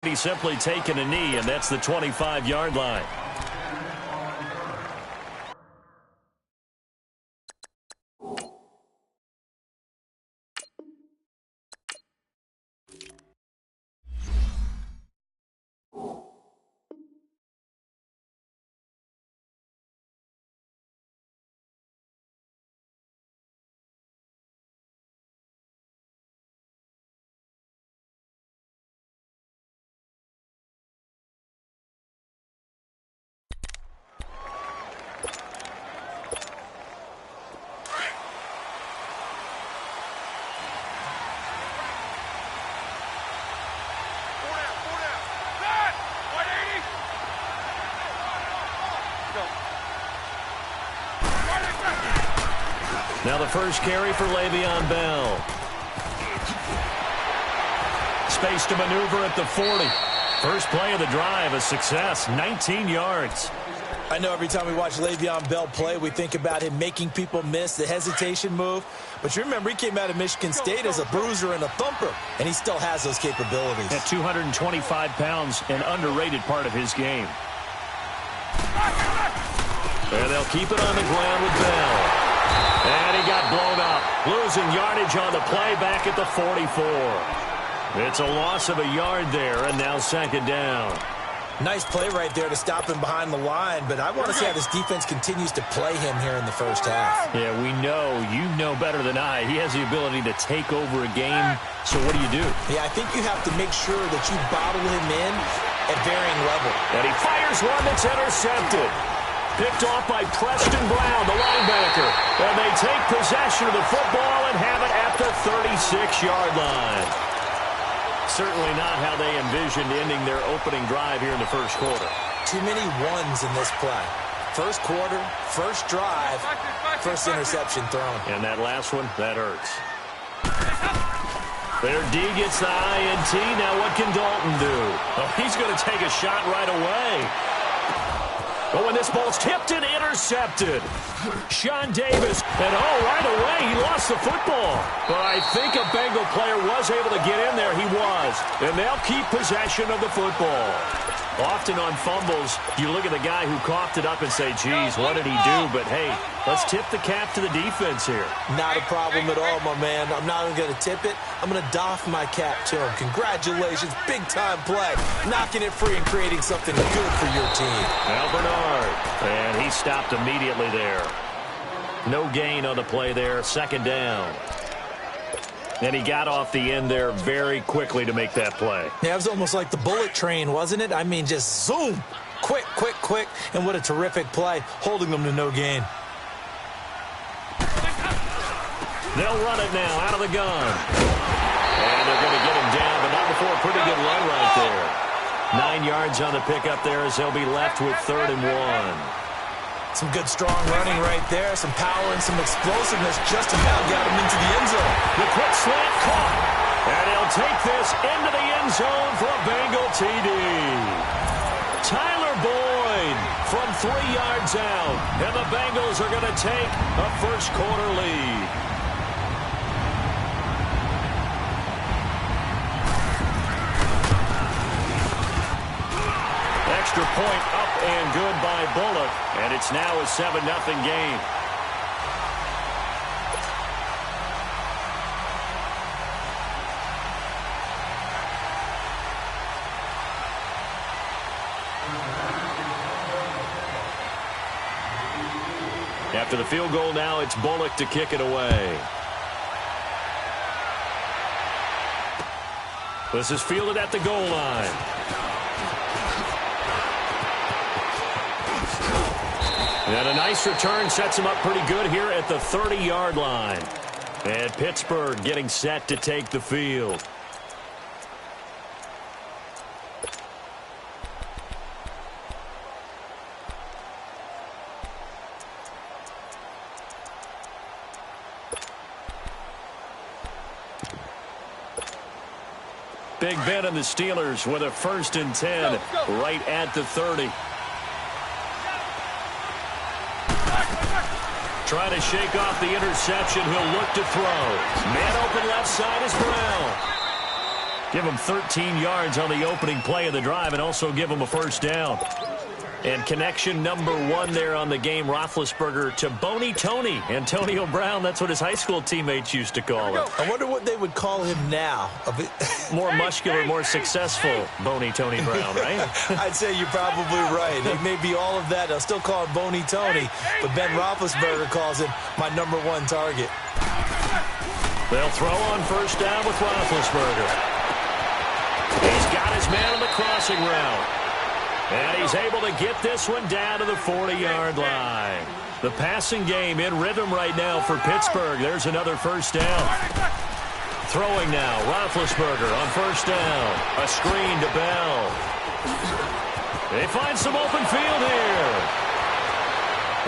He's simply taken a knee, and that's the 25-yard line. Now the first carry for Le'Veon Bell. Space to maneuver at the 40. First play of the drive, a success, 19 yards. I know every time we watch Le'Veon Bell play, we think about him making people miss the hesitation move. But you remember, he came out of Michigan State as a bruiser and a thumper, and he still has those capabilities. At 225 pounds, an underrated part of his game. And they'll keep it on the ground with Bell. And he got blown up, losing yardage on the play back at the 44. It's a loss of a yard there, and now second down. Nice play right there to stop him behind the line, but I want to see how this defense continues to play him here in the first half. Yeah, we know. You know better than I. He has the ability to take over a game, so what do? Yeah, I think you have to make sure that you bottle him in at varying level. And he fires one that's intercepted. Picked off by Preston Brown, the linebacker. And they take possession of the football and have it at the 36-yard line. Certainly not how they envisioned ending their opening drive here in the first quarter. Too many ones in this play. First quarter, first drive, first interception thrown. And that last one, that hurts. Their D gets the INT. Now what can Dalton do? Oh, he's going to take a shot right away. Oh, and this ball's tipped and intercepted. Sean Davis, and right away, he lost the football. But I think a Bengal player was able to get in there. He was. And they'll keep possession of the football. Often on fumbles, you look at the guy who coughed it up and say, geez, what did he do? But, hey, let's tip the cap to the defense here. Not a problem at all, my man. I'm not even going to tip it. I'm going to doff my cap to him. Congratulations. Big-time play. Knocking it free and creating something good for your team. Al Bernard. And he stopped immediately there. No gain on the play there. Second down. And he got off the end there very quickly to make that play. Yeah, it was almost like the bullet train, wasn't it? I mean, just zoom. Quick, quick, quick. And what a terrific play, holding them to no gain. They'll run it now out of the gun. And they're going to get him down, but not before a pretty good run right there. 9 yards on the pickup there as they'll be left with 3rd and 1. Some good, strong running right there. Some power and some explosiveness just about got him into the end zone. The quick slant caught. And he'll take this into the end zone for a Bengal TD. Tyler Boyd from 3 yards out. And the Bengals are going to take a first-quarter lead. Extra point up and good by Bullock. And it's now a 7-0 game. After the field goal now, it's Bullock to kick it away. This is fielded at the goal line. And a nice return sets him up pretty good here at the 30-yard line. And Pittsburgh getting set to take the field. Big Ben and the Steelers with a 1st and 10 right at the 30. Trying to shake off the interception. He'll look to throw. Man open left side is Brown. Give them 13 yards on the opening play of the drive and also give them a first down. And connection number 1 there on the game, Roethlisberger to Boney Tony. Antonio Brown, that's what his high school teammates used to call him. I wonder what they would call him now. More muscular, more successful Boney Tony Brown, right? I'd say you're probably right. He may be all of that. They'll still call him Boney Tony, but Ben Roethlisberger calls him my number 1 target. They'll throw on first down with Roethlisberger. He's got his man on the crossing route. And he's able to get this one down to the 40-yard line. The passing game in rhythm right now for Pittsburgh. There's another first down. Throwing now, Roethlisberger on first down. A screen to Bell. They find some open field here.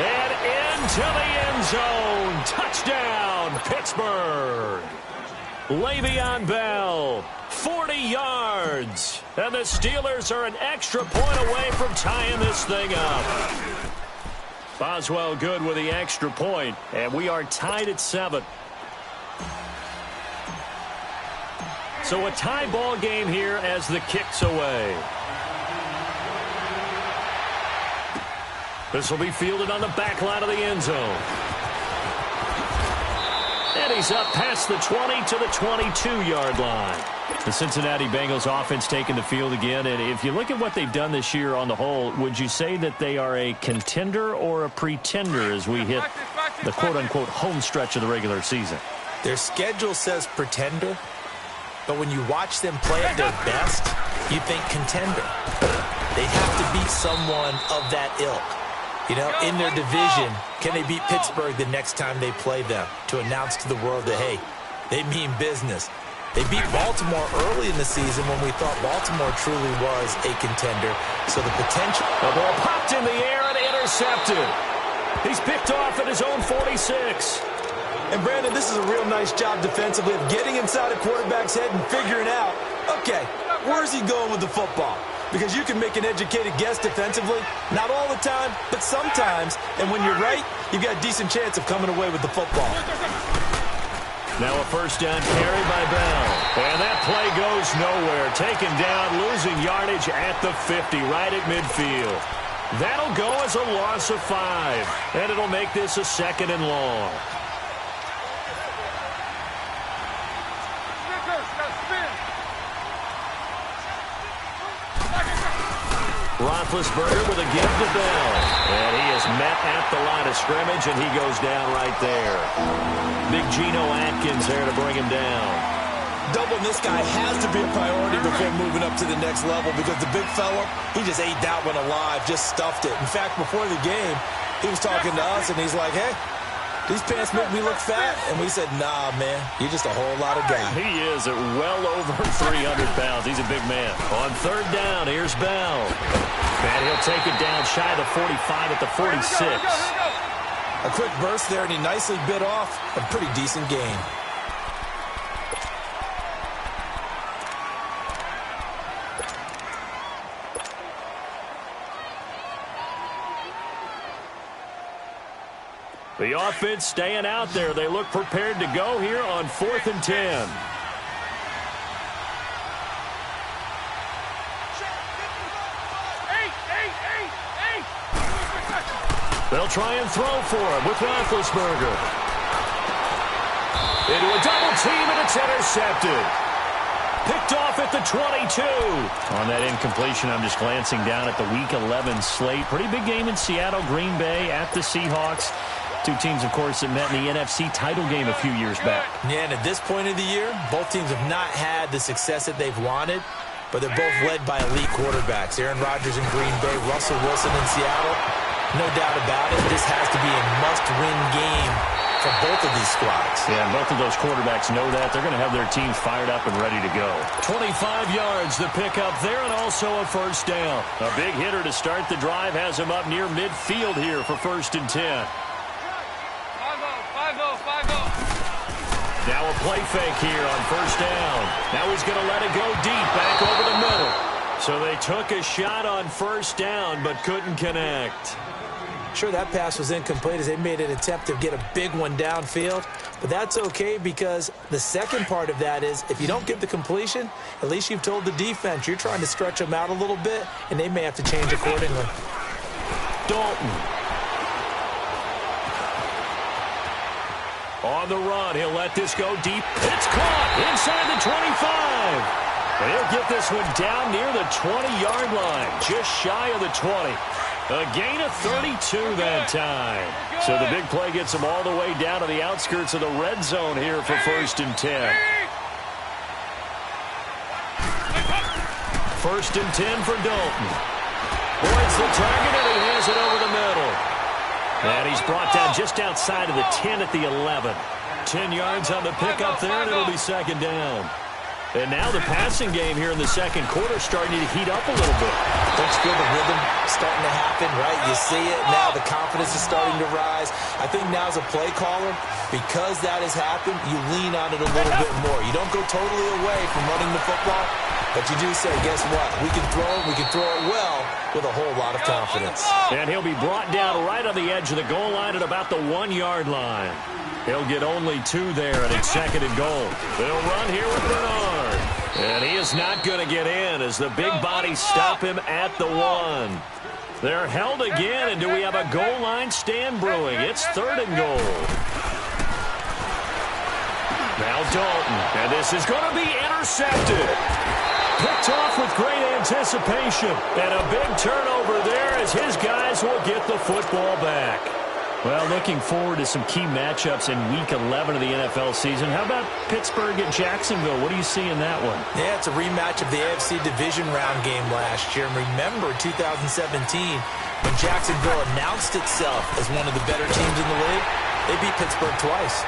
And into the end zone. Touchdown, Pittsburgh. Le'Veon Bell, 40 yards. And the Steelers are an extra point away from tying this thing up. Boswell good with the extra point, and we are tied at 7. So a tie ball game here as the kick's away. This will be fielded on the back line of the end zone. And he's up past the 20 to the 22-yard line. The Cincinnati Bengals offense taking the field again. And if you look at what they've done this year on the whole, would you say that they are a contender or a pretender as we hit the quote-unquote home stretch of the regular season? Their schedule says pretender, but when you watch them play at their best, you think contender. They have to beat someone of that ilk. You know, in their division, can they beat Pittsburgh the next time they play them to announce to the world that, hey, they mean business? They beat Baltimore early in the season when we thought Baltimore truly was a contender. So the potential. The ball popped in the air and intercepted. He's picked off at his own 46. And, Brandon, this is a real nice job defensively of getting inside a quarterback's head and figuring out, okay, where's he going with the football? Because you can make an educated guess defensively. Not all the time, but sometimes. And when you're right, you've got a decent chance of coming away with the football. Now a first down carry by Bell. And that play goes nowhere. Taken down, losing yardage at the 50, right at midfield. That'll go as a loss of 5. And it'll make this a 2nd and long. Roethlisberger with a give to Bell. And he is met at the line of scrimmage, and he goes down right there. Big Geno Atkins there to bring him down. Doubling this guy has to be a priority before moving up to the next level because the big fella, he just ate that one alive, just stuffed it. In fact, before the game, he was talking to us, and he's like, hey, these pants make me look fat. And we said, nah, man, you're just a whole lot of guy. He is at well over 300 pounds. He's a big man. On third down, here's Bell. And he'll take it down shy of the 45 at the 46. A quick burst there, and he nicely bit off a pretty decent gain. The offense staying out there. They look prepared to go here on 4th and 10. They'll try and throw for him with Roethlisberger. Into a double team, and it's intercepted. Picked off at the 22. On that incompletion, I'm just glancing down at the Week 11 slate. Pretty big game in Seattle, Green Bay at the Seahawks. Two teams, of course, that met in the NFC title game a few years back. Yeah, and at this point of the year, both teams have not had the success that they've wanted, but they're both led by elite quarterbacks. Aaron Rodgers in Green Bay, Russell Wilson in Seattle. No doubt about it, this has to be a must-win game for both of these squads. Yeah, and both of those quarterbacks know that. They're going to have their teams fired up and ready to go. 25 yards the pickup there, and also a first down. A big hitter to start the drive has him up near midfield here for 1st and 10. 5-0. Now a play fake here on first down. Now he's going to let it go deep, back over the middle. So they took a shot on first down, but couldn't connect. Sure, that pass was incomplete as they made an attempt to get a big one downfield, but that's okay because the second part of that is if you don't get the completion, at least you've told the defense you're trying to stretch them out a little bit, and they may have to change accordingly. Dalton. On the run, he'll let this go deep. It's caught inside the 25. And he'll get this one down near the 20-yard line, just shy of the 20. A gain of 32 that time. So the big play gets him all the way down to the outskirts of the red zone here for 1st and 10. 1st and 10 for Dalton. Boyd's the target, and he has it over the middle. And he's brought down just outside of the 10 at the 11. 10 yards on the pickup there, and it'll be 2nd down. And now the passing game here in the second quarter starting to heat up a little bit. Don't you feel the rhythm starting to happen, right? You see it now. The confidence is starting to rise. I think now as a play caller, because that has happened, you lean on it a little bit more. You don't go totally away from running the football, but you do say, guess what? We can throw it well with a whole lot of confidence. And he'll be brought down right on the edge of the goal line at about the 1-yard line. He'll get only 2 there, and it's 2nd and goal. They'll run here with Bernard. And he is not going to get in as the big bodies stop him at the 1. They're held again, and do we have a goal line stand brewing? It's 3rd and goal. Now Dalton, and this is going to be intercepted. Picked off with great anticipation, and a big turnover there as his guys will get the football back. Well, looking forward to some key matchups in Week 11 of the NFL season. How about Pittsburgh and Jacksonville? What do you see in that one? Yeah, it's a rematch of the AFC Division Round game last year. And remember 2017 when Jacksonville announced itself as one of the better teams in the league? They beat Pittsburgh twice.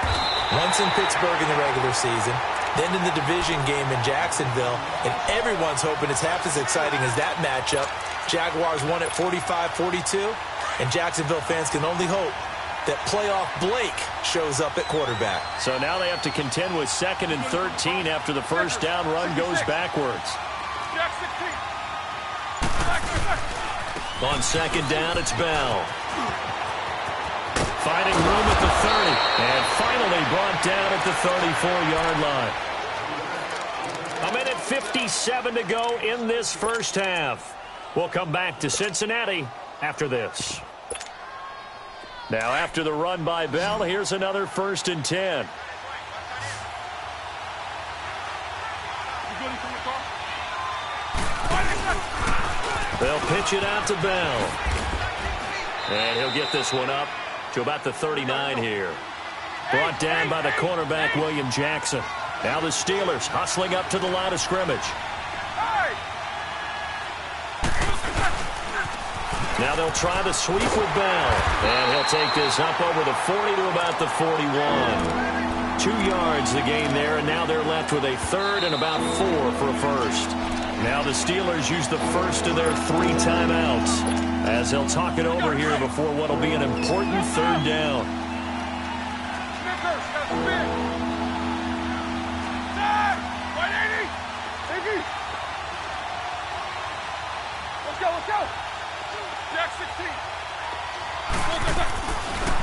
Once in Pittsburgh in the regular season, then in the division game in Jacksonville. And everyone's hoping it's half as exciting as that matchup. Jaguars won at 45-42. And Jacksonville fans can only hope that playoff Blake shows up at quarterback. So now they have to contend with 2nd and 13 after the first down run goes backwards. On 2nd down, it's Bell. Finding room at the 30. And finally brought down at the 34-yard line. 1:57 to go in this first half. We'll come back to Cincinnati after this. Now after the run by Bell, here's another 1st and 10. They'll pitch it out to Bell. And he'll get this one up to about the 39 here. Brought down by the cornerback, William Jackson. Now the Steelers hustling up to the line of scrimmage. Now they'll try the sweep with Bell. And he'll take this up over the 40 to about the 41. 2 yards the gain there, and now they're left with a 3rd and about 4 for a first. Now the Steelers use the first of their 3 timeouts as they'll talk it over here before what will be an important 3rd down.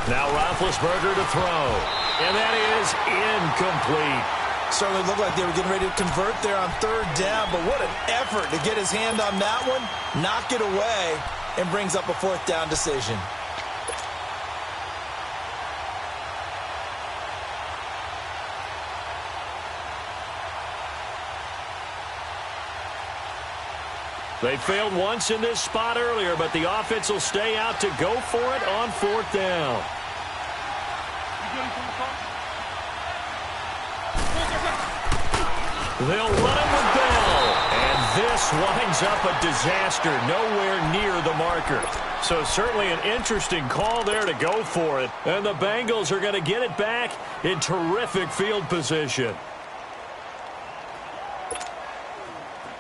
Now Roethlisberger to throw. And that is incomplete. Certainly looked like they were getting ready to convert there on 3rd down, but what an effort to get his hand on that one, knock it away, and brings up a 4th down decision. They failed once in this spot earlier, but the offense will stay out to go for it on 4th down. They'll run him with Bell. And this winds up a disaster nowhere near the marker. So certainly an interesting call there to go for it. And the Bengals are going to get it back in terrific field position.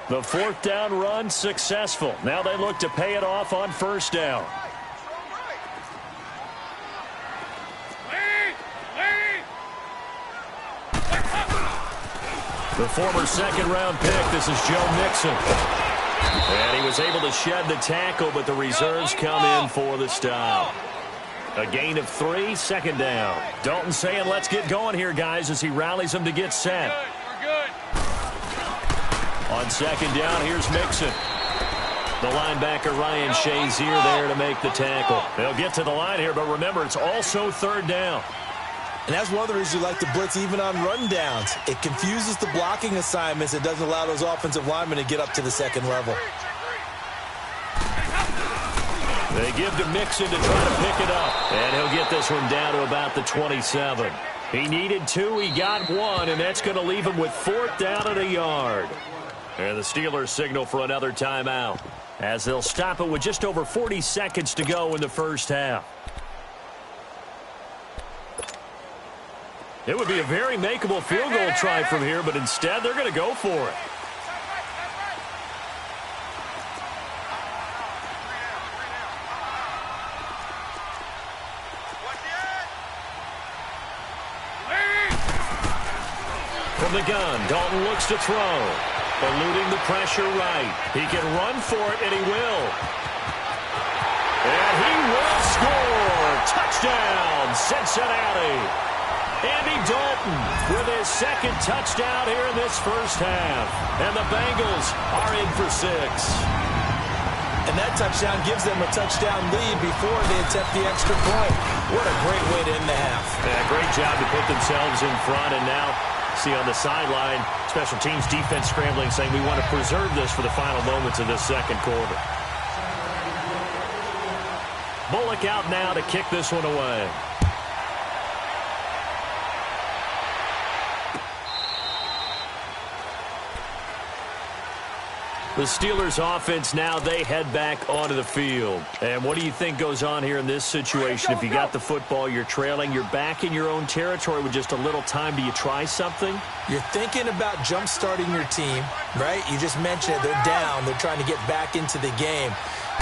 The 4th down run successful. Now they look to pay it off on 1st down. The former 2nd-round pick, this is Joe Mixon. And he was able to shed the tackle, but the reserves come in for the stop. A gain of 3, second down. Dalton saying, let's get going here, guys, as he rallies them to get set. We're good. On second down, here's Mixon. The linebacker, Ryan Shazier, there to make the tackle. They'll get to the line here, but remember, it's also third down. And that's one of the reasons you like to blitz even on rundowns. It confuses the blocking assignments. It doesn't allow those offensive linemen to get up to the second level. They give to Mixon to try to pick it up. And he'll get this one down to about the 27. He needed 2, he got 1, and that's going to leave him with 4th down and a yard. And the Steelers signal for another timeout, as they'll stop it with just over 40 seconds to go in the first half. It would be a very makeable field goal try from here, but instead they're going to go for it. From the gun, Dalton looks to throw. Eluding the pressure right. He can run for it, and he will. And he will score. Touchdown, Cincinnati. Andy Dalton with his second touchdown here in this first half. And the Bengals are in for 6. And that touchdown gives them a touchdown lead before they attempt the extra point. What a great way to end the half. Yeah, great job to put themselves in front. And now, see on the sideline, special teams defense scrambling, saying we want to preserve this for the final moments of this second quarter. Bullock out now to kick this one away. The Steelers offense now, they head back onto the field. And what do you think goes on here in this situation? If you got the football, you're trailing, you're back in your own territory with just a little time. Do you try something? You're thinking about jump-starting your team, right? You just mentioned it. They're down. They're trying to get back into the game.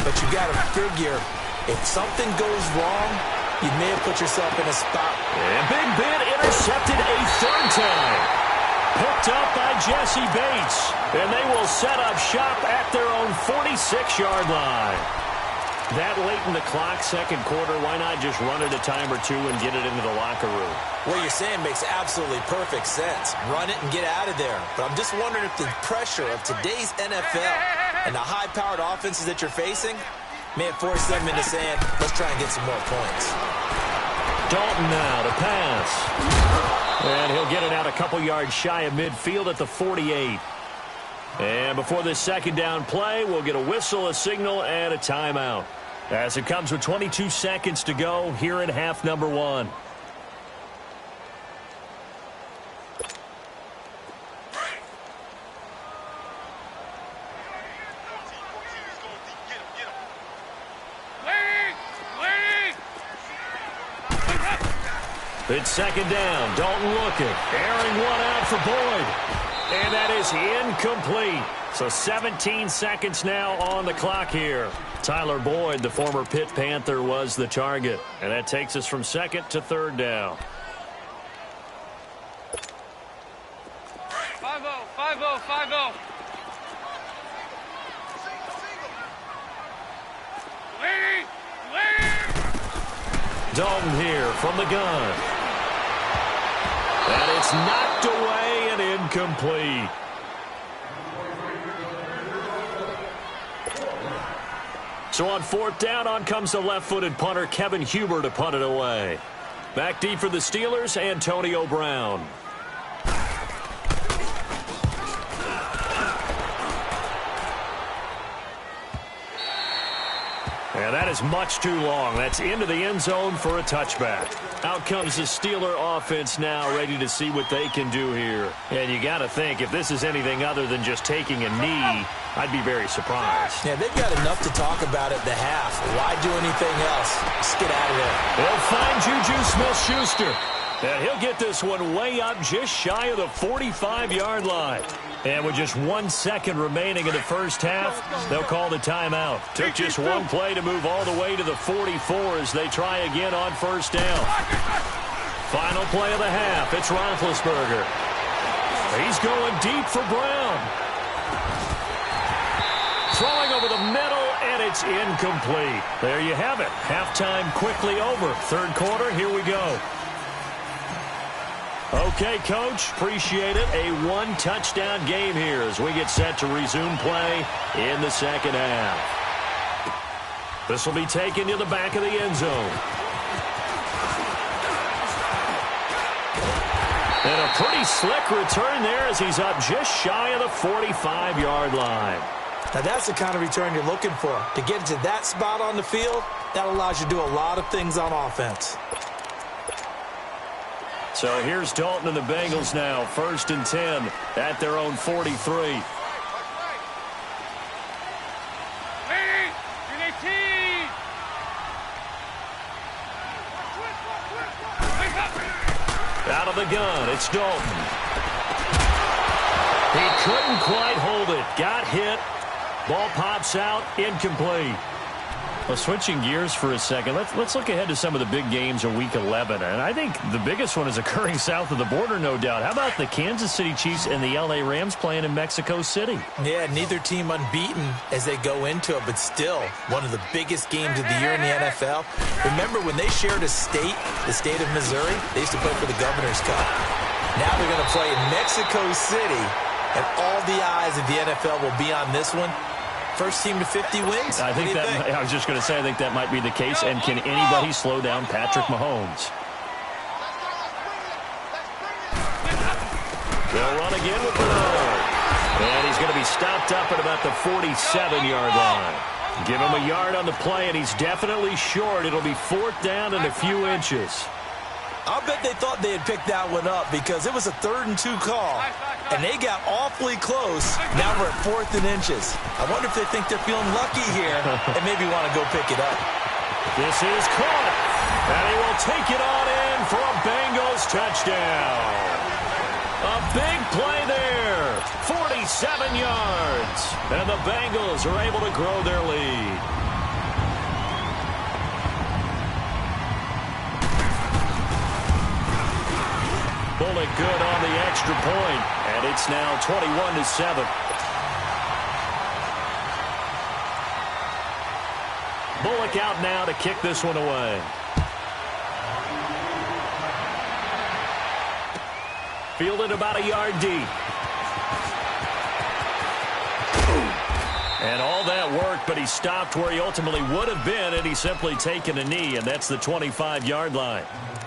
But you got to figure, if something goes wrong, you may have put yourself in a spot. And Big Ben intercepted a third time. Picked up by Jesse Bates. And they will set up shop at their own 46-yard line. That late in the clock, second quarter, why not just run it a time or two and get it into the locker room? What you're saying makes absolutely perfect sense. Run it and get out of there. But I'm just wondering if the pressure of today's NFL and the high-powered offenses that you're facing may have forced them into saying, let's try and get some more points. Dalton now to pass. And he'll get it out a couple yards shy of midfield at the 48. And before this second down play, we'll get a whistle, a signal, and a timeout. As it comes with 22 seconds to go here in half number 1. It's second down. Dalton looking. Airing one out for Boyd. And that is incomplete. So 17 seconds now on the clock here. Tyler Boyd, the former Pitt Panther, was the target. And that takes us from second to third down. 5-0, 5-0, 5-0. Dalton here from the gun. And it's knocked away and incomplete. So on fourth down, on comes the left-footed punter, Kevin Huber, to punt it away. Back deep for the Steelers, Antonio Brown. And that is much too long. That's into the end zone for a touchback. Out comes the Steeler offense now, ready to see what they can do here. And you got to think, if this is anything other than just taking a knee, I'd be very surprised. Yeah, they've got enough to talk about at the half. Why do anything else? Just get out of there. They'll find Juju Smith-Schuster. And he'll get this one way up just shy of the 45-yard line. And with just 1 second remaining in the first half, they'll call the timeout. Took just one play to move all the way to the 44 as they try again on first down. Final play of the half. It's Roethlisberger. He's going deep for Brown. Throwing over the middle, and it's incomplete. There you have it. Halftime quickly over. Third quarter, here we go. Okay, Coach, appreciate it. A one-touchdown game here as we get set to resume play in the second half. This will be taken to the back of the end zone. And a pretty slick return there as he's up just shy of the 45-yard line. Now, that's the kind of return you're looking for. To get to that spot on the field, that allows you to do a lot of things on offense. So here's Dalton and the Bengals now, 1st and 10 at their own 43. Out of the gun, it's Dalton. He couldn't quite hold it. Got hit. Ball pops out, incomplete. Well, switching gears for a second, let's look ahead to some of the big games of Week 11. And I think the biggest one is occurring south of the border, no doubt. How about the Kansas City Chiefs and the L.A. Rams playing in Mexico City? Yeah, neither team unbeaten as they go into it, but still one of the biggest games of the year in the NFL. Remember when they shared a state, the state of Missouri, they used to play for the Governor's Cup. Now they're going to play in Mexico City, and all the eyes of the NFL will be on this one. First team to 50 wins? I think that. I was just going to say, I think that might be the case. And can anybody slow down Patrick Mahomes? They'll run again with Bernard. And he's going to be stopped up at about the 47-yard line. Give him a yard on the play, and he's definitely short. It'll be 4th down and a few inches. I'll bet they thought they had picked that one up because it was a 3rd and 2 call, and they got awfully close. Now we're at 4th and inches. I wonder if they think they're feeling lucky here and maybe want to go pick it up. This is caught, and he will take it on in for a Bengals touchdown. A big play there, 47 yards, and the Bengals are able to grow their lead. Bullock good on the extra point, and it's now 21-7. Bullock out now to kick this one away. Fielded about a yard deep. And all that work, but he stopped where he ultimately would have been, and he's simply taken a knee, and that's the 25-yard line.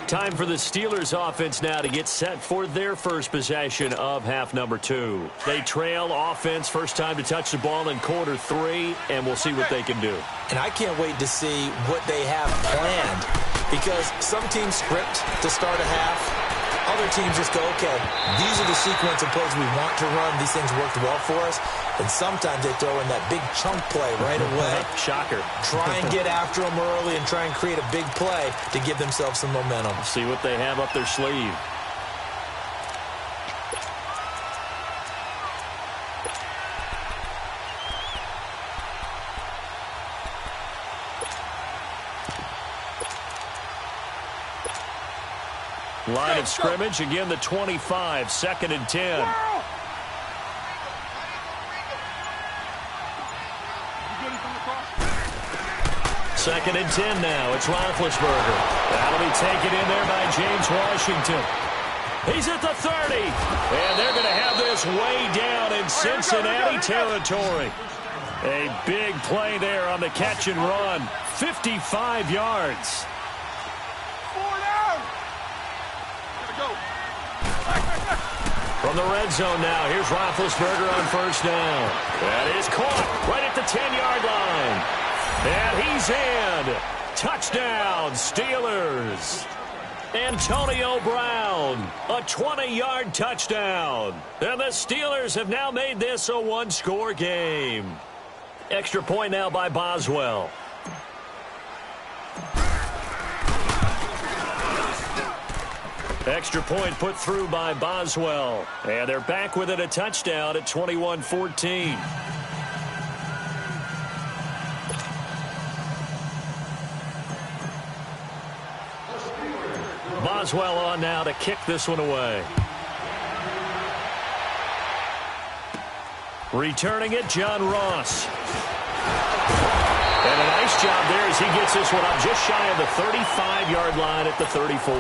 Time for the Steelers offense now to get set for their first possession of half number 2. They trail offense, first time to touch the ball in quarter 3, and we'll see what they can do. And I can't wait to see what they have planned, because some teams script to start a half. Other teams just go, okay, these are the sequence of plays we want to run. These things worked well for us. And sometimes they throw in that big chunk play right away. Shocker. Try and get after them early and try and create a big play to give themselves some momentum. See what they have up their sleeve. Line of scrimmage, again the 25, 2nd and 10. Second and 10 now. It's Roethlisberger. That'll be taken in there by James Washington. He's at the 30. And they're going to have this way down in Cincinnati territory. A big play there on the catch and run. 55 yards. From the red zone now, here's Roethlisberger on first down. That is caught right at the 10-yard line. And he's in. Touchdown, Steelers. Antonio Brown, a 20-yard touchdown. And the Steelers have now made this a one-score game. Extra point now by Boswell. Extra point put through by Boswell. And they're back within a touchdown at 21-14. Boswell on now to kick this one away. Returning it, John Ross. job there as he gets this one up just shy of the 35-yard line at the 34.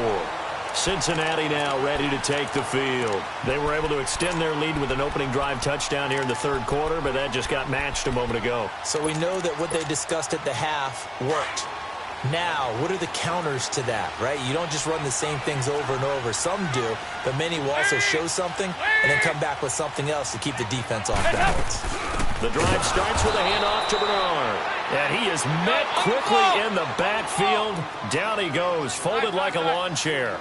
Cincinnati now ready to take the field. They were able to extend their lead with an opening drive touchdown here in the third quarter, but that just got matched a moment ago. So we know that what they discussed at the half worked. Now, what are the counters to that, right? You don't just run the same things over and over. Some do, but many will also show something and then come back with something else to keep the defense off balance. The drive starts with a handoff to Bernard. And he is met quickly in the backfield. Down he goes, folded like a lawn chair.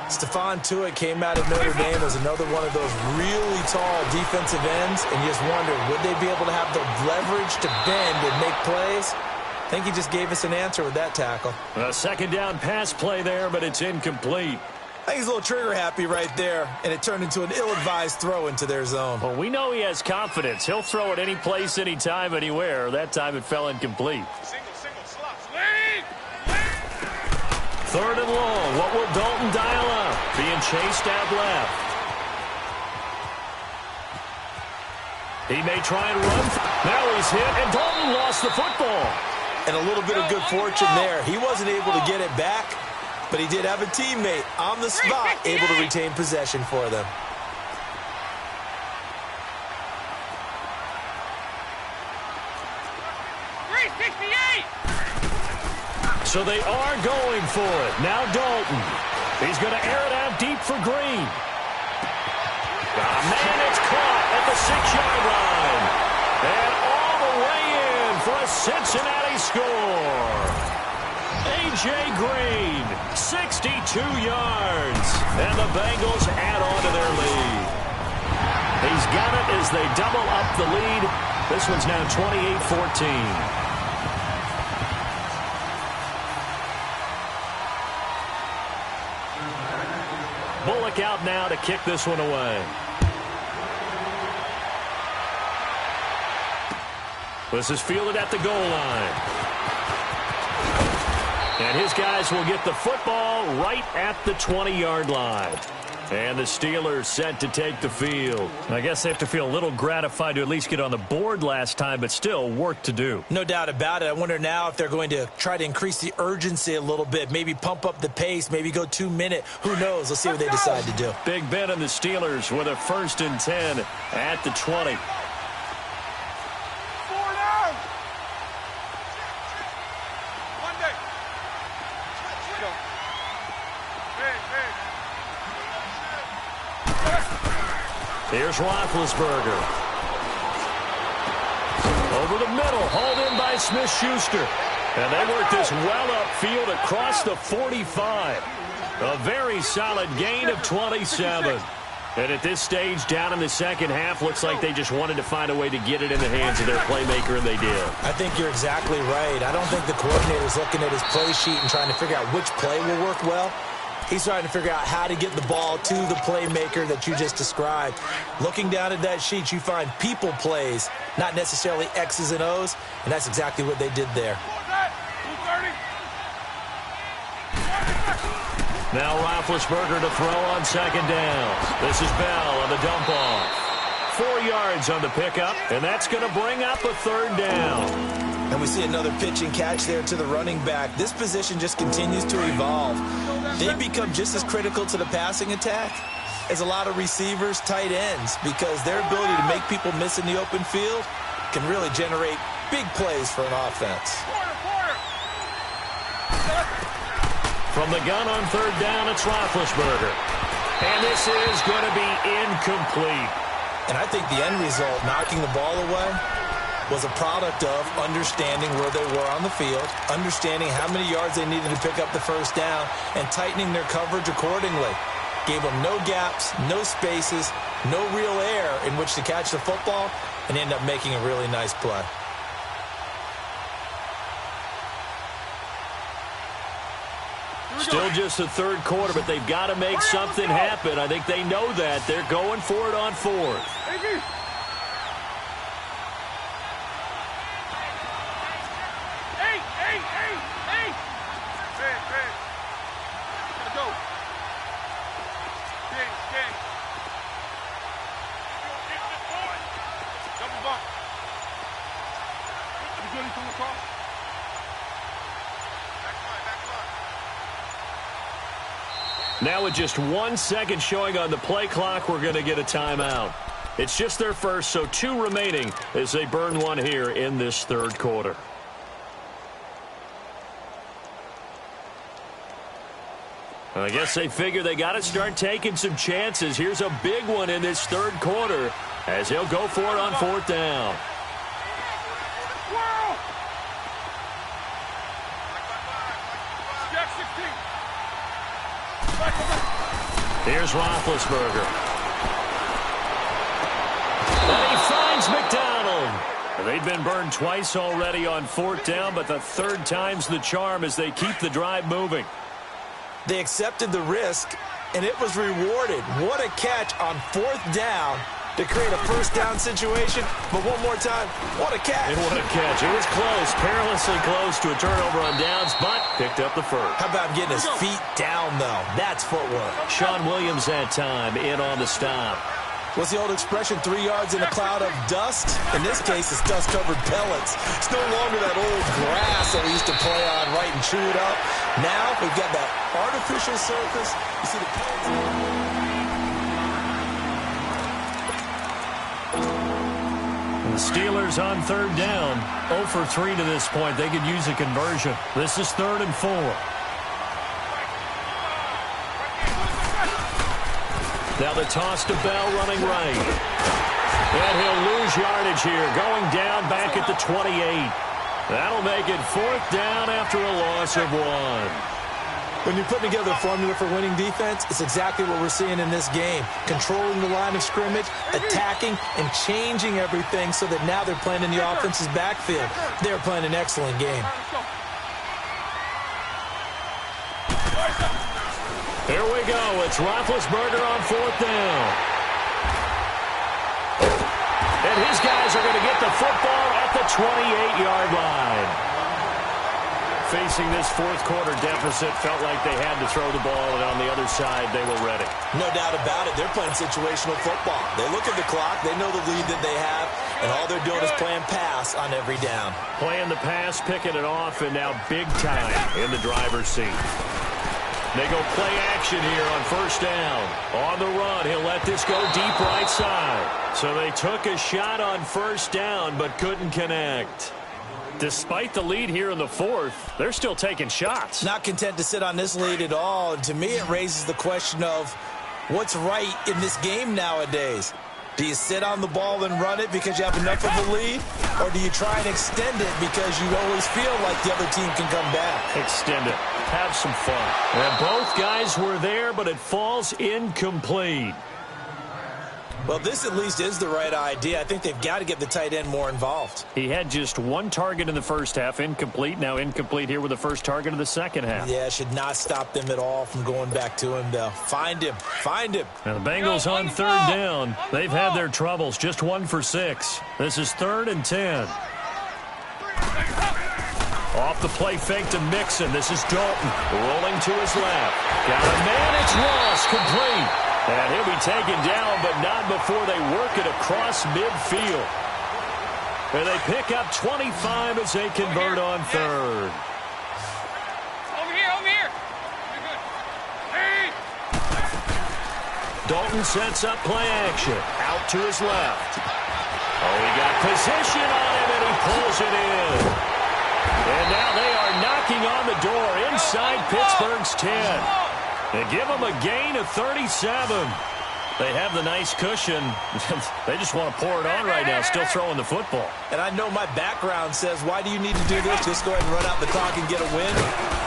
Stephon Tuitt came out of Notre Dame as another one of those really tall defensive ends, and you just wonder, would they be able to have the leverage to bend and make plays? I think he just gave us an answer with that tackle. A second down pass play there, but it's incomplete. I think he's a little trigger happy right there, and it turned into an ill-advised throw into their zone. Well, we know he has confidence. He'll throw it any place, anytime, anywhere. That time it fell incomplete. Third and long. What will Dalton dial up? Being chased out left. He may try and run. Now he's hit, and Dalton lost the football. And a little bit of good fortune there. He wasn't able to get it back, but he did have a teammate on the spot able to retain possession for them. So they are going for it. Now Dalton. He's going to air it out deep for Green. Man, it's caught at the 6-yard line. And all the way in for a Cincinnati score. A.J. Green, 62 yards. And the Bengals add on to their lead. He's got it as they double up the lead. This one's now 28-14. Bullock out now to kick this one away. This is fielded at the goal line. And his guys will get the football right at the 20-yard line. And the Steelers set to take the field. I guess they have to feel a little gratified to at least get on the board last time, but still work to do. No doubt about it. I wonder now if they're going to try to increase the urgency a little bit, maybe pump up the pace, maybe go 2-minute. Who knows? Let's see what they decide to do. Big Ben and the Steelers with a 1st and 10 at the 20. Here's Roethlisberger. Over the middle, hauled in by Smith-Schuster. And they work this well upfield across the 45. A very solid gain of 27. And at this stage, down in the second half, looks like they just wanted to find a way to get it in the hands of their playmaker, and they did. I think you're exactly right. I don't think the coordinator's looking at his play sheet and trying to figure out which play will work well. He's trying to figure out how to get the ball to the playmaker that you just described. Looking down at that sheet, you find people plays, not necessarily X's and O's, and that's exactly what they did there. Now Roethlisberger to throw on second down. This is Bell on the dump off. 4 yards on the pickup, and that's going to bring up a 3rd down. And we see another pitch and catch there to the running back. This position just continues to evolve. They become just as critical to the passing attack as a lot of receivers, tight ends, because their ability to make people miss in the open field can really generate big plays for an offense. From the gun on 3rd down, it's Roethlisberger. And this is going to be incomplete. And I think the end result, knocking the ball away, was a product of understanding where they were on the field, understanding how many yards they needed to pick up the 1st down, and tightening their coverage accordingly. Gave them no gaps, no spaces, no real air in which to catch the football, and end up making a really nice play. Still just the 3rd quarter, but they've got to make something happen. I think they know that. They're going for it on 4th. Now with just 1 second showing on the play clock, we're going to get a timeout. It's just their first, so 2 remaining as they burn one here in this third quarter. I guess they figure they got to start taking some chances. Here's a big one in this third quarter as he'll go for it on 4th down. Here's Roethlisberger. And he finds McDonald. They've been burned twice already on 4th down, but the 3rd time's the charm as they keep the drive moving. They accepted the risk, and it was rewarded. What a catch on 4th down to create a 1st down situation. But one more time, what a catch. And what a catch. It was close, perilously close to a turnover on downs, but picked up the first. How about getting his feet down, though? That's footwork. Sean Williams that time in on the stop. What's the old expression, 3 yards in a cloud of dust? In this case, it's dust-covered pellets. It's no longer that old grass that we used to play on right and chew it up. Now we've got that artificial surface. You see the The Steelers on 3rd down. 0 for 3 to this point. They could use a conversion. This is 3rd and 4. Now the toss to Bell running right. And he'll lose yardage here. Going down back at the 28. That'll make it 4th down after a loss of 1. When you're putting together a formula for winning defense, it's exactly what we're seeing in this game. Controlling the line of scrimmage, attacking, and changing everything so that now they're playing in the offense's backfield. They're playing an excellent game. Here we go. It's Roethlisberger on 4th down. And his guys are going to get the football at the 28-yard line. Facing this 4th quarter deficit, felt like they had to throw the ball, and on the other side, they were ready. No doubt about it. They're playing situational football. They look at the clock. They know the lead that they have, and all they're doing is playing pass on every down. Playing the pass, picking it off, and now big time in the driver's seat. They go play action here on 1st down. On the run, he'll let this go deep right side. So they took a shot on 1st down, but couldn't connect. Despite the lead here in the 4th, they're still taking shots. Not content to sit on this lead at all. And to me, it raises the question of what's right in this game nowadays. Do you sit on the ball and run it because you have enough of a lead? Or do you try and extend it because you always feel like the other team can come back? Extend it. Have some fun. And both guys were there, but it falls incomplete. Well, this at least is the right idea. I think they've got to get the tight end more involved. He had just 1 target in the first half, incomplete. Now incomplete here with the first target of the second half. Yeah, should not stop them at all from going back to him, though. Find him. Find him. Now the Bengals on 3rd down. They've had their troubles. Just 1 for 6. This is 3rd and 10. Off the play fake to Mixon. This is Dalton rolling to his left. Got a man. It's Ross. Complete. And he'll be taken down, but not before they work it across midfield. And they pick up 25 as they convert on 3rd. Over here. You're good. Hey! Dalton sets up play action. Out to his left. Oh, he got position on him, and he pulls it in. And now they are knocking on the door inside Pittsburgh's 10. They give them a gain of 37. They have the nice cushion. They just want to pour it on right now, still throwing the football. And I know my background says, why do you need to do this? Just go ahead and run out the clock and get a win.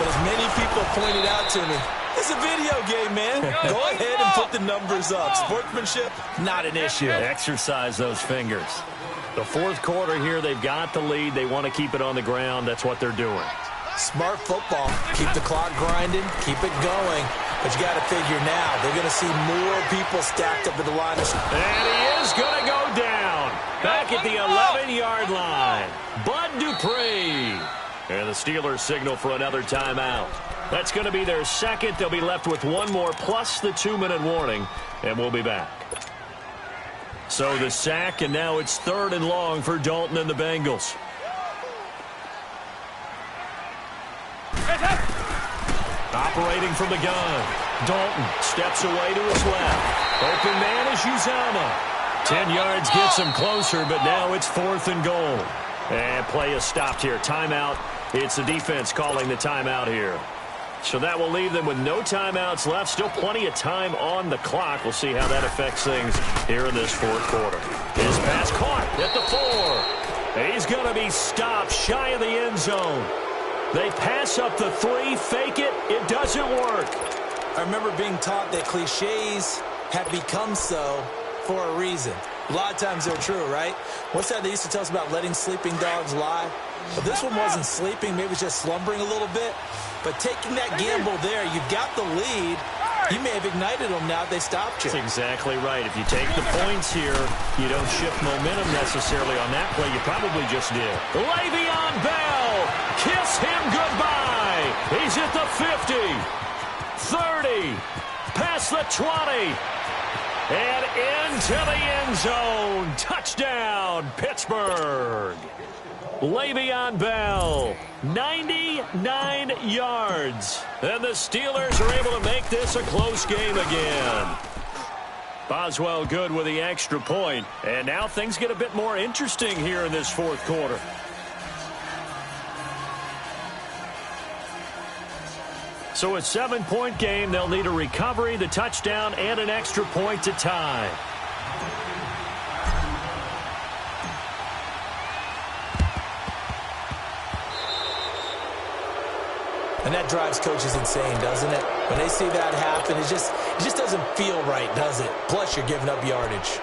But as many people pointed out to me, it's a video game, man. Go ahead and put the numbers up. Sportsmanship, not an issue. Exercise those fingers. The 4th quarter here, they've got the lead. They want to keep it on the ground. That's what they're doing. Smart football. Keep the clock grinding. Keep it going. But you got to figure now, they're going to see more people stacked up at the line. And he is going to go down. Back at the 11-yard line. Bud Dupree. And the Steelers signal for another timeout. That's going to be their second. They'll be left with 1 more plus the 2-minute warning. And we'll be back. So the sack, and now it's 3rd and long for Dalton and the Bengals. Operating from the gun. Dalton steps away to his left. Open man is Uzomah. 10 yards gets him closer, but now it's 4th and goal. And play is stopped here. Timeout. It's the defense calling the timeout here. So that will leave them with no timeouts left. Still plenty of time on the clock. We'll see how that affects things here in this 4th quarter. His pass caught at the 4. He's going to be stopped shy of the end zone. They pass up the 3, fake it. It doesn't work. I remember being taught that cliches have become so for a reason. A lot of times they're true, right? What's that they used to tell us about letting sleeping dogs lie? But this one wasn't sleeping. Maybe it was just slumbering a little bit. But taking that gamble there, you've got the lead. You may have ignited them now if they stopped you. That's exactly right. If you take the points here, you don't shift momentum necessarily on that play. You probably just did. Le'Veon Bell, kiss him goodbye. He's at the 50, 30, past the 20, and into the end zone. Touchdown, Pittsburgh. Le'Veon Bell, 99 yards. And the Steelers are able to make this a close game again. Boswell good with the extra point. And now things get a bit more interesting here in this 4th quarter. So a 7-point game. They'll need a recovery, the touchdown, and an extra point to tie. And that drives coaches insane, doesn't it? When they see that happen, it just doesn't feel right, does it? Plus, you're giving up yardage.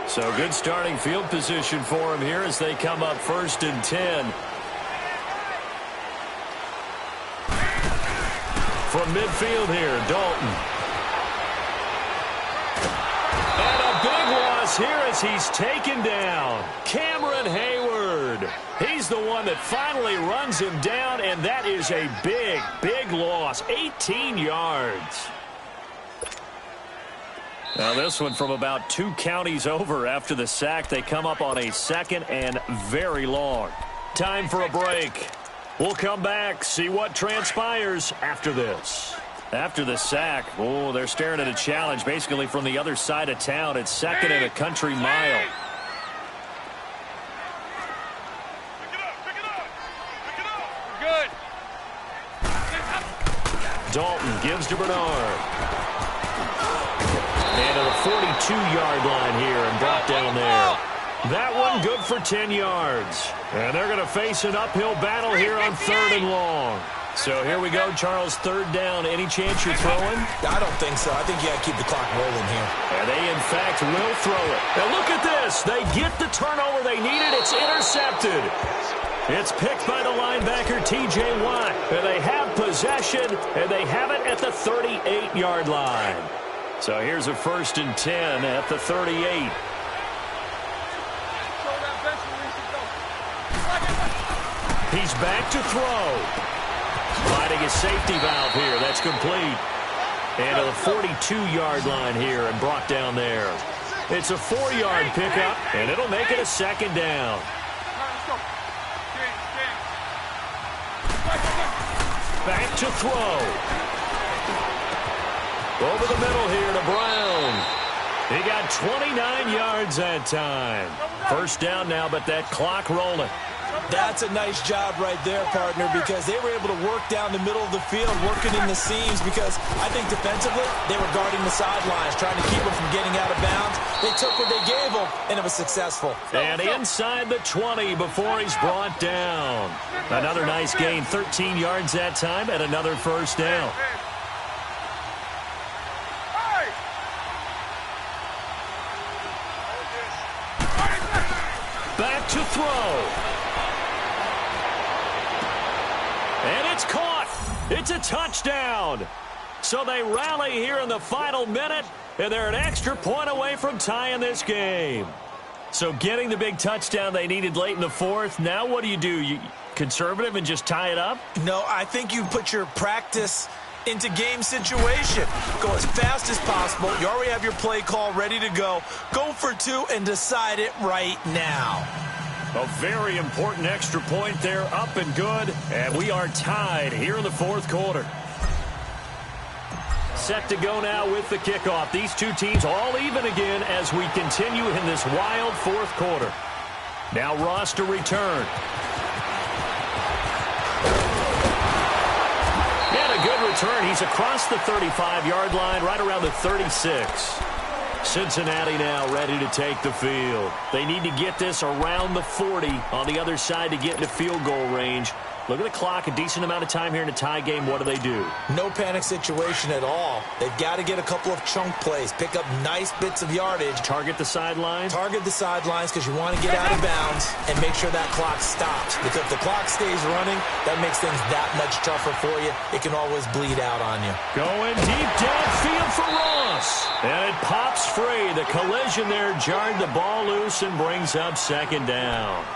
So good starting field position for him here as they come up 1st and 10. From midfield here, Dalton. And a big loss here as he's taken down. Cameron Hayward. He's the one that finally runs him down, and that is a big, big loss. 18 yards. Now this one from about 2 counties over after the sack. They come up on a 2nd and very long. Time for a break. We'll come back, see what transpires after this. After the sack, oh, they're staring at a challenge basically from the other side of town. It's 2nd and a country mile. Dalton gives to Bernard. And to the 42-yard line here and brought down there. That one good for 10 yards. And they're going to face an uphill battle here on 3rd and long. So here we go, Charles, 3rd down. Any chance you're throwing? I don't think so. I think you got to keep the clock rolling here. And they, in fact, will throw it. Now look at this. They get the turnover they needed. It's intercepted. It's picked by the linebacker, T.J. Watt. And they have possession, and they have it at the 38-yard line. So here's a 1st and 10 at the 38. He's back to throw. Finding a safety valve here. That's complete. And to the 42-yard line here and brought down there. It's a 4-yard pickup, and it'll make it a 2nd down. Back to throw. Over the middle here to Brown. He got 29 yards that time. 1st down now, but that clock rolling. That's a nice job right there, partner, because they were able to work down the middle of the field, working in the seams, because I think defensively they were guarding the sidelines, trying to keep them from getting out of bounds. They took what they gave them, and it was successful. And inside the 20 before he's brought down. Another nice gain, 13 yards that time, and another 1st down. Back to throw. And it's caught. It's a touchdown. So they rally here in the final minute, and they're an extra point away from tying this game. So getting the big touchdown they needed late in the 4th. Now what do? You conservative and just tie it up? No, I think you put your practice into game situation. Go as fast as possible. You already have your play call ready to go. Go for 2 and decide it right now. A very important extra point there, up and good. And we are tied here in the fourth quarter. Set to go now with the kickoff. These two teams all even again as we continue in this wild fourth quarter. Now Ross to return. And a good return. He's across the 35-yard line, right around the 36. Cincinnati now ready to take the field. They need to get this around the 40 on the other side to get into field goal range. Look at the clock, a decent amount of time here in a tie game. What do? No panic situation at all. They've got to get a couple of chunk plays, pick up nice bits of yardage. Target the sidelines? Target the sidelines because you want to get out of bounds and make sure that clock stops. Because if the clock stays running, that makes things that much tougher for you. It can always bleed out on you. Going deep downfield for Ross. And it pops free. The collision there jarred the ball loose and brings up second down.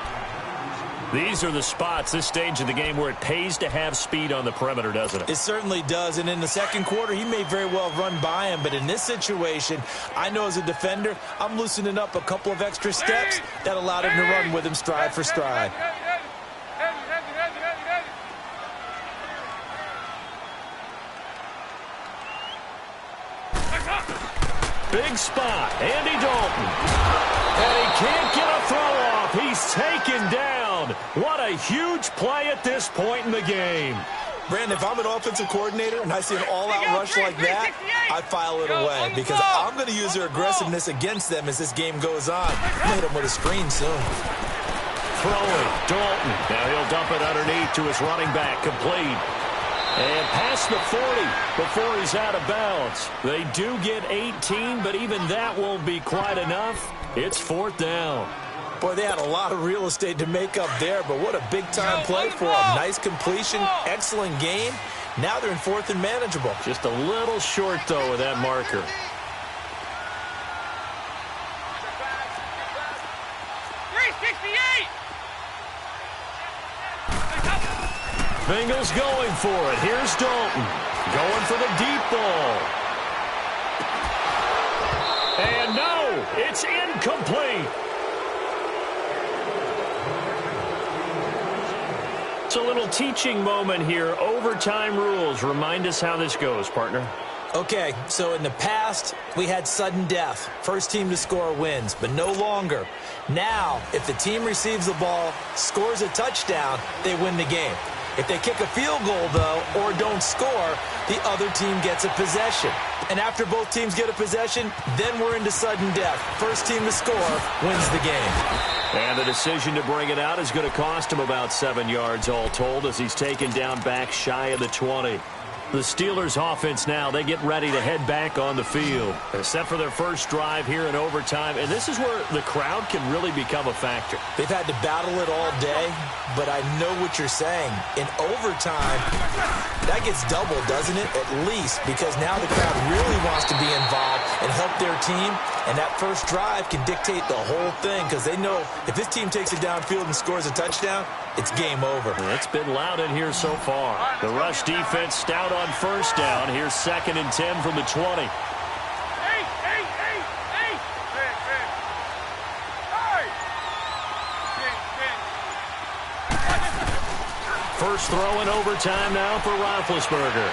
These are the spots, this stage of the game, where it pays to have speed on the perimeter, doesn't it? It certainly does. And in the second quarter, he may very well run by him. But in this situation, I know as a defender, I'm loosening up a couple of extra steps that allowed him to run with him stride for stride. Big spot, Andy Dalton. And he can't get a throw off. He's taken down. What a huge play at this point in the game. Brandon, if I'm an offensive coordinator and I see an all-out rush like that, I file it away because I'm going to use their aggressiveness against them as this game goes on. I'll hit them with a screen soon. Throwing, Dalton. Now he'll dump it underneath to his running back, complete. And past the 40 before he's out of bounds. They do get 18, but even that won't be quite enough. It's fourth down. Boy, they had a lot of real estate to make up there, but what a big-time play for them. Nice completion, excellent game. Now they're in fourth and manageable. Just a little short, though, of that marker. Bengals going for it. Here's Dalton. Going for the deep ball. And no, it's incomplete. It's a little teaching moment here. Overtime rules. Remind us how this goes, partner. Okay, so in the past, we had sudden death. First team to score wins, but no longer. Now, if the team receives the ball, scores a touchdown, they win the game. If they kick a field goal, though, or don't score, the other team gets a possession. And after both teams get a possession, then we're into sudden death. First team to score wins the game. And the decision to bring it out is going to cost him about 7 yards all told as he's taken down back shy of the 20. The Steelers offense now, they get ready to head back on the field. They're set for their first drive here in overtime, and this is where the crowd can really become a factor. They've had to battle it all day, but I know what you're saying. In overtime, that gets doubled, doesn't it? At least, because now the crowd really wants to be involved and help their team, and that first drive can dictate the whole thing because they know if this team takes it downfield and scores a touchdown, it's game over. It's been loud in here so far. The rush defense stout on first down. Here's 2nd and 10 from the 20. First throw in overtime now for Roethlisberger.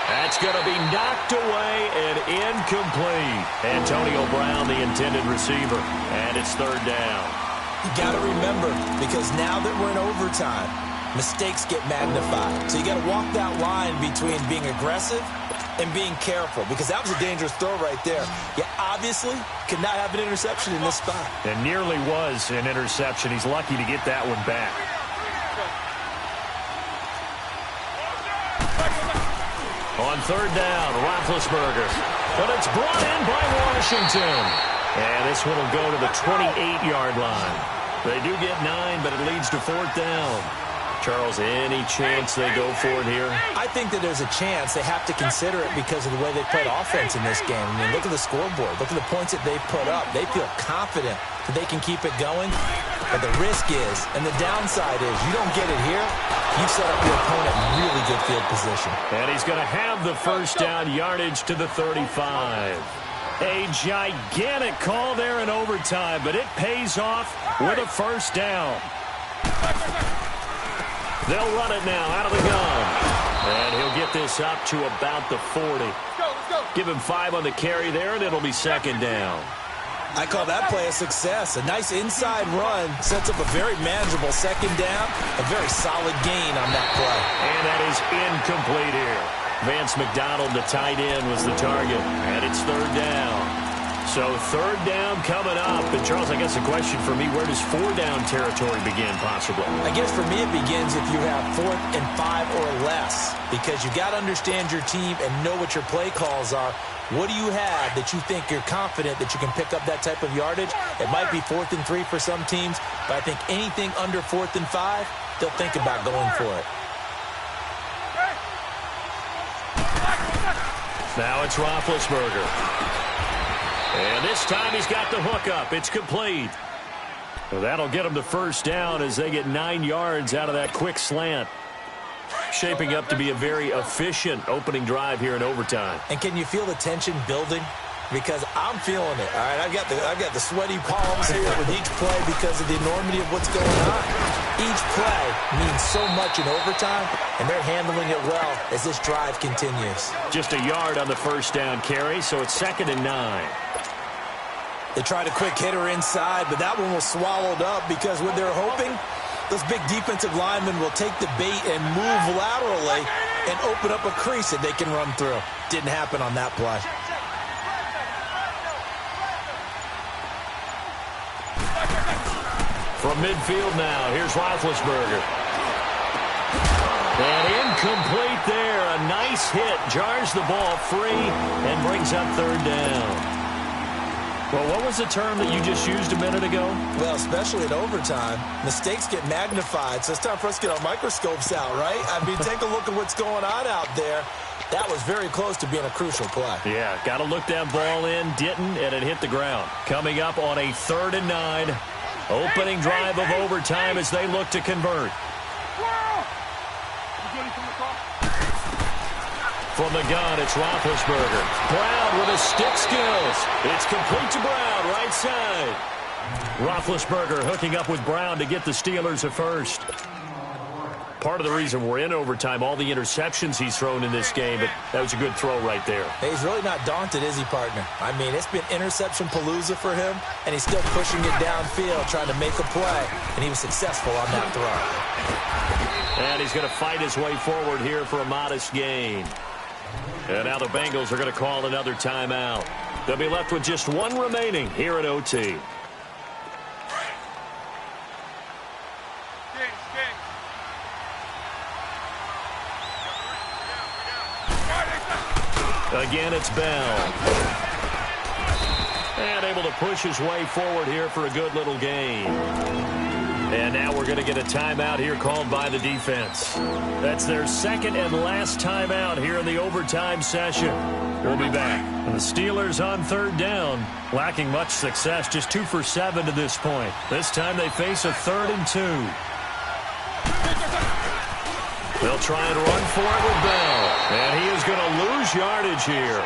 That's going to be knocked away and incomplete. Antonio Brown, the intended receiver. And it's 3rd down. You got to remember, because now that we're in overtime, mistakes get magnified. So you got to walk that line between being aggressive and being careful, because that was a dangerous throw right there. You obviously could not have an interception in this spot. It nearly was an interception. He's lucky to get that one back. On 3rd down, Roethlisberger. But it's brought in by Washington. And this one will go to the 28-yard line. They do get 9, but it leads to 4th down. Charles, any chance they go for it here? I think that there's a chance. They have to consider it because of the way they played offense in this game. I mean, look at the scoreboard. Look at the points that they put up. They feel confident that they can keep it going. But the risk is, and the downside is, you don't get it here, you set up your opponent in really good field position. And he's going to have the first down, yardage to the 35. A gigantic call there in overtime, but it pays off with a first down. They'll run it now out of the gun. And he'll get this up to about the 40. Let's go. Give him 5 on the carry there, and it'll be second down. I call that play a success. A nice inside run sets up a very manageable second down. A very solid gain on that play. And that is incomplete here. Vance McDonald, the tight end, was the target. And it's third down. So third down coming up. And, Charles, I guess the question for me, where does 4-down territory begin possibly? I guess for me it begins if you have 4th and 5 or less. Because you got to understand your team and know what your play calls are. What do you have that you think you're confident that you can pick up that type of yardage? It might be 4th and 3 for some teams, but I think anything under 4th and 5, they'll think about going for it. Now it's Roethlisberger. And this time he's got the hook up. It's complete. Well, that'll get him the first down as they get 9 yards out of that quick slant. Shaping up to be a very efficient opening drive here in overtime. And can you feel the tension building? Because I'm feeling it. All right, I've got the sweaty palms here with each play because of the enormity of what's going on. Each play means so much in overtime, and they're handling it well as this drive continues. Just a yard on the first down carry, so it's 2nd and 9. They tried a quick hitter inside, but that one was swallowed up because what they're hoping, those big defensive linemen will take the bait and move laterally and open up a crease that they can run through. Didn't happen on that play. From midfield now, here's Roethlisberger. And incomplete there. A nice hit. Jars the ball free and brings up third down. Well, what was the term that you just used a minute ago? Well, especially in overtime, mistakes get magnified, so it's time for us to get our microscopes out, right? I mean, take a look at what's going on out there. That was very close to being a crucial play. Yeah, got to look that ball in, didn't, and it hit the ground. Coming up on a 3rd and 9. Opening drive of overtime as they look to convert. From the gun, it's Roethlisberger. Brown with his stick skills. It's complete to Brown, right side. Roethlisberger hooking up with Brown to get the Steelers a first. Part of the reason we're in overtime, all the interceptions he's thrown in this game, but that was a good throw right there. Hey, he's really not daunted, is he, partner? I mean, it's been interception palooza for him, and he's still pushing it downfield, trying to make a play, and he was successful on that throw. And he's going to fight his way forward here for a modest gain. And now the Bengals are going to call another timeout. They'll be left with just 1 remaining here at OT. Again, it's Bell. And able to push his way forward here for a good little gain. And now we're going to get a timeout here called by the defense. That's their 2nd and last timeout here in the overtime session. We'll be back. And the Steelers on 3rd down, lacking much success, just 2 for 7 to this point. This time they face a 3rd and 2. They'll try and run for it with Bell. And he is going to lose yardage here.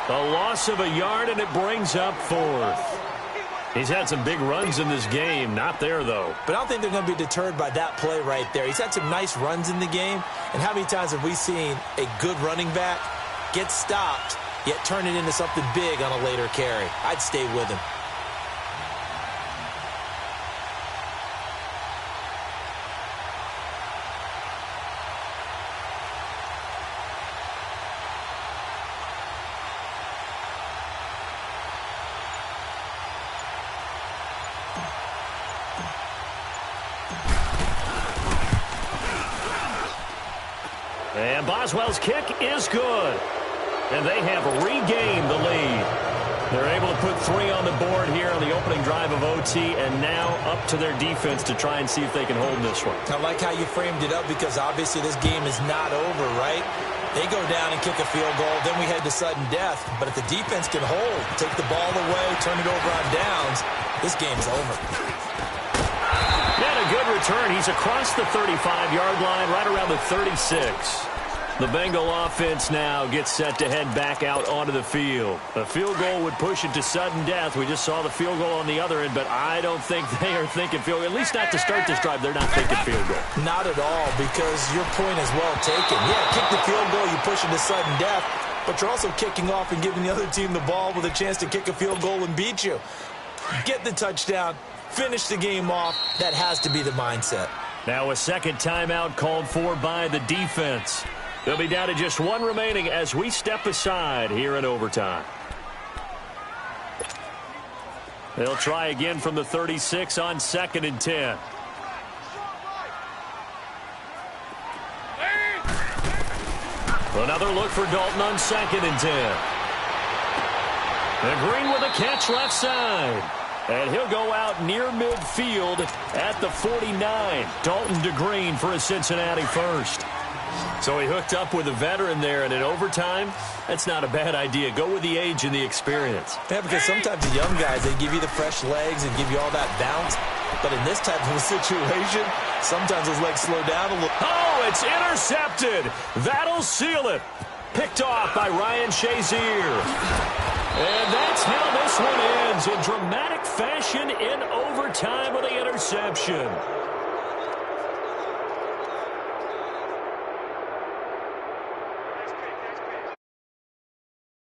A loss of a yard, and it brings up 4th. He's had some big runs in this game. Not there, though. But I don't think they're going to be deterred by that play right there. He's had some nice runs in the game. And how many times have we seen a good running back get stopped, yet turn it into something big on a later carry? I'd stay with him. And Boswell's kick is good. And they have regained the lead. They're able to put 3 on the board here on the opening drive of OT, and now up to their defense to try and see if they can hold this one. I like how you framed it up because obviously this game is not over, right? They go down and kick a field goal, then we head to sudden death. But if the defense can hold, take the ball away, turn it over on downs, this game's over. And a good return. He's across the 35-yard line, right around the 36. The Bengal offense now gets set to head back out onto the field. A field goal would push it to sudden death. We just saw the field goal on the other end, but I don't think they are thinking field goal. At least not to start this drive. They're not thinking field goal. Not at all, because your point is well taken. Yeah, kick the field goal, you push it to sudden death, but you're also kicking off and giving the other team the ball with a chance to kick a field goal and beat you. Get the touchdown, finish the game off. That has to be the mindset. Now a second timeout called for by the defense. They'll be down to just one remaining as we step aside here in overtime. They'll try again from the 36 on 2nd and 10. Another look for Dalton on 2nd and 10. And Green with a catch left side. And he'll go out near midfield at the 49. Dalton to Green for a Cincinnati first. So he hooked up with a veteran there, and in overtime, that's not a bad idea. Go with the age and the experience. Yeah, because sometimes the young guys, they give you the fresh legs and give you all that bounce. But in this type of a situation, sometimes those legs slow down a little. Oh, it's intercepted. That'll seal it. Picked off by Ryan Shazier. And that's how this one ends in dramatic fashion in overtime with the interception.